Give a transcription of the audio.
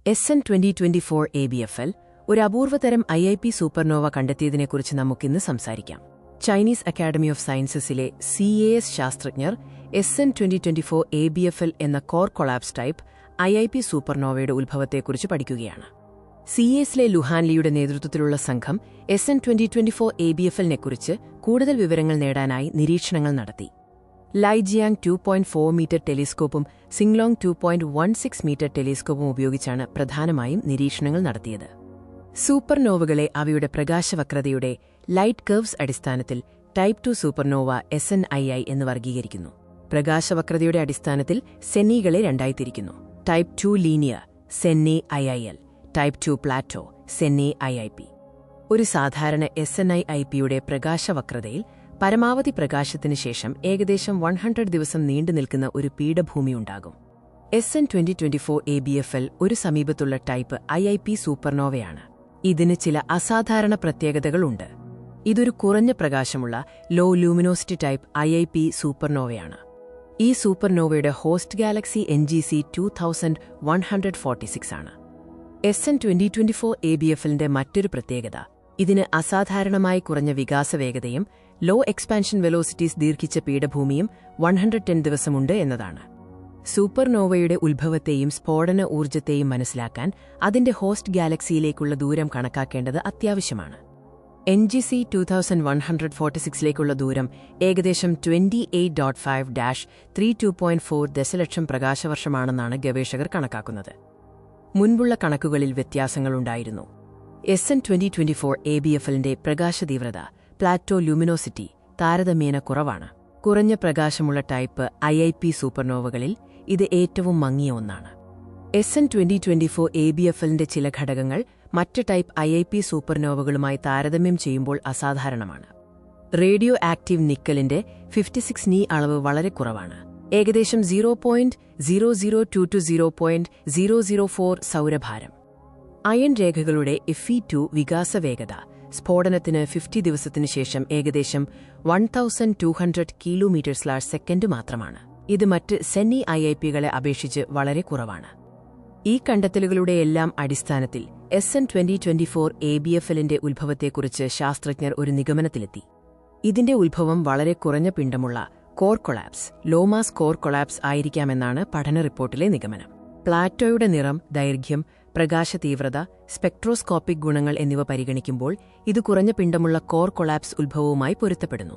SN2024 ABFL ഒരു അപൂർവതരം IIP supernova കണ്ടെത്തിയതിനെക്കുറിച്ച് നമുക്കിന്ന് സംസാരിക്കാം. ചൈനീസ് അക്കാഡമി ഓഫ് സയൻസസിലെ CAS ശാസ്ത്രജ്ഞർ SN2024 ABFL എന്ന കോർ കൊളാപ്സ് ടൈപ്പ് IIP സൂപ്പർനോവയുടെ ഉത്ഭവത്തെക്കുറിച്ച് പഠിക്കുകയാണ്. CASലെ ലുഹാൻലിയുടെ നേതൃത്വത്തിലുള്ള സംഘം SN2024 ABFLനെക്കുറിച്ച് കൂടുതൽ വിവരങ്ങൾ നേടാനായി നിരീക്ഷണങ്ങൾ നടത്തി. ലൈജിയാങ് 2.4 മീറ്റർ ടെലിസ്കോപ്പും സിംഗ്ലോങ് 2.16 മീറ്റർ ടെലിസ്കോപ്പും ഉപയോഗിച്ചാണ് പ്രധാനമായും നിരീക്ഷണങ്ങൾ നടത്തിയത്. സൂപ്പർനോവകളെ അവയുടെ പ്രകാശവക്രതയുടെ ലൈറ്റ് കർവ്സ് അടിസ്ഥാനത്തിൽ ടൈപ്പ് 2 സൂപ്പർനോവ SNII എന്ന് വർഗീകരിക്കുന്നു. പ്രകാശവക്രതയുടെ അടിസ്ഥാനത്തിൽ സെന്നികളെ രണ്ടായി തിരിക്കുന്നു: ടൈപ്പ് 2 ലീനിയർ സെന്നി IIL, ടൈപ്പ് 2 പ്ലാറ്റോ സെന്നി IIP. ഒരു സാധാരണ SNIIPയുടെ പ്രകാശവക്രതയിൽ പരമാവധി പ്രകാശത്തിന് ശേഷം ഏകദേശം 100 ദിവസം നീണ്ടുനിൽക്കുന്ന ഒരു പീഠഭൂമിയുണ്ടാകും. SN2024 ABFL ഒരു സമീപത്തുള്ള ടൈപ്പ് IIP സൂപ്പർനോവയാണ്. ഇതിന് ചില അസാധാരണ പ്രത്യേകതകളുണ്ട്. ഇതൊരു കുറഞ്ഞ പ്രകാശമുള്ള ലോ ലൂമിനോസിറ്റി ടൈപ്പ് IIP സൂപ്പർനോവയാണ്. ഈ സൂപ്പർനോവയുടെ ഹോസ്റ്റ് ഗാലക്സി NGC 2146 ആണ്. SN2024 ABFLന്റെ മറ്റൊരു പ്രത്യേകത ഇതിന് അസാധാരണമായി കുറഞ്ഞ വികാസവേഗതയും ലോ എക്സ്പാൻഷൻ വെലോസിറ്റീസ് ദീർഘിച്ച പീഠഭൂമിയും 110 ദിവസമുണ്ട് എന്നതാണ്. സൂപ്പർനോവയുടെ ഉത്ഭവത്തെയും സ്ഫോടന ഊർജ്ജത്തെയും മനസ്സിലാക്കാൻ അതിന്റെ ഹോസ്റ്റ് ഗാലക്സിയിലേക്കുള്ള ദൂരം കണക്കാക്കേണ്ടത് അത്യാവശ്യമാണ്. NGC 2146ലേക്കുള്ള ദൂരം ഏകദേശം 28.5-32.4 ദശലക്ഷം പ്രകാശവർഷമാണെന്നാണ് ഗവേഷകർ കണക്കാക്കുന്നത്. മുൻപുള്ള കണക്കുകളിൽ വ്യത്യാസങ്ങളുണ്ടായിരുന്നു. SN2024 ABFLന്റെ പ്രകാശതീവ്രത പ്ലാറ്റോ ലൂമിനോസിറ്റി താരതമ്യേന കുറവാണ്. കുറഞ്ഞ പ്രകാശമുള്ള ടൈപ്പ് IIP സൂപ്പർനോവകളിൽ ഇത് ഏറ്റവും മങ്ങിയ ഒന്നാണ്. SN2024 ABFLന്റെ ചില ഘടകങ്ങൾ മറ്റ് ടൈപ്പ് IIP സൂപ്പർനോവകളുമായി താരതമ്യം ചെയ്യുമ്പോൾ അസാധാരണമാണ്. റേഡിയോ ആക്റ്റീവ് നിക്കലിന്റെ 56 Ni അളവ് വളരെ കുറവാണ്, ഏകദേശം 0.002-0.004 സൗരഭാരം. അയൺ രേഖകളുടെ Fe2 വികാസവേഗത സ്ഫോടനത്തിന് 50 ദിവസത്തിനു ശേഷം ഏകദേശം 1200 km/s മാത്രമാണ്. ഇത് മറ്റ് സെന്നി IIPകളെ അപേക്ഷിച്ച് വളരെ കുറവാണ്. ഈ കണ്ടെത്തലുകളുടെയെല്ലാം അടിസ്ഥാനത്തിൽ SN2024 ABFLന്റെ ഉത്ഭവത്തെക്കുറിച്ച് ശാസ്ത്രജ്ഞർ ഒരു നിഗമനത്തിലെത്തി. ഇതിന്റെ ഉത്ഭവം വളരെ കുറഞ്ഞ പിണ്ഡമുള്ള core collapse low mast core collapse ആയിരിക്കാമെന്നാണ് പഠന റിപ്പോർട്ടിലെ നിഗമനം. പ്ലാറ്റോയുടെ നിറം, ദൈർഘ്യം, പ്രകാശതീവ്രത, സ്പെക്ട്രോസ്കോപ്പിക് ഗുണങ്ങൾ എന്നിവ പരിഗണിക്കുമ്പോൾ ഇത് കുറഞ്ഞ പിണ്ഡമുള്ള കോർ കൊളാപ്സ് ഉത്ഭവവുമായി പൊരുത്തപ്പെടുന്നു.